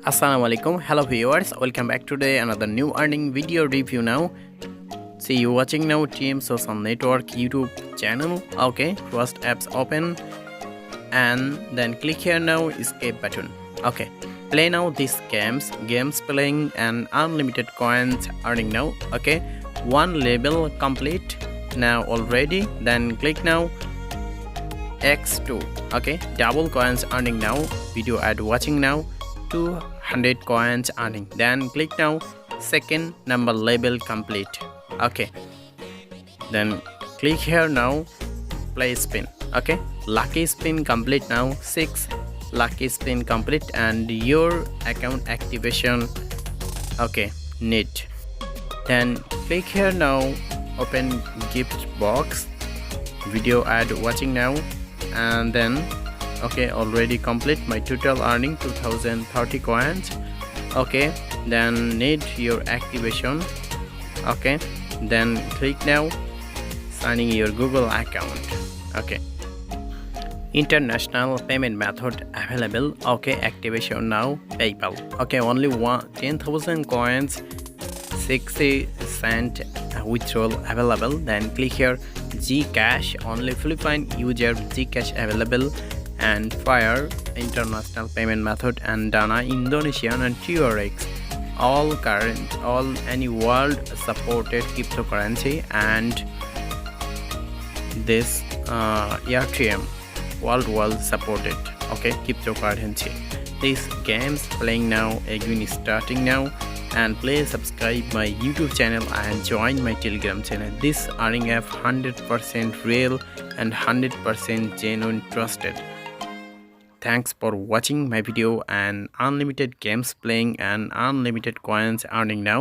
Assalamualaikum, hello viewers, welcome back today another new earning video review now. See you watching now TM Social Network YouTube channel. Okay, first apps open and then click here now escape button. Okay, play now these games playing and unlimited coins earning now. Okay, one level complete now already, then click now X2. Okay, double coins earning now, video ad watching now, 200 coins earning, then click now second number level complete. Okay, then click here now play spin. Okay, lucky spin complete now, 6 lucky spin complete and your account activation okay need. Then click here now open gift box, video ad watching now, and then okay already complete my total earning 2030 coins. Okay, then need your activation. Okay, then click now signing your Google account. Okay, international payment method available. Okay, activation now PayPal. Okay, only 10,000 coins, 60 cent withdrawal available. Then click here Gcash, only Philippine user Gcash available, and Fire international payment method, and Dana Indonesian, and TRX all any world supported cryptocurrency, and this AirTM world supported okay cryptocurrency. These games playing now again starting now, and please subscribe my YouTube channel and join my Telegram channel. This earning app 100% real and 100% genuine trusted. Thanks for watching my video, and unlimited games playing and unlimited coins earning now.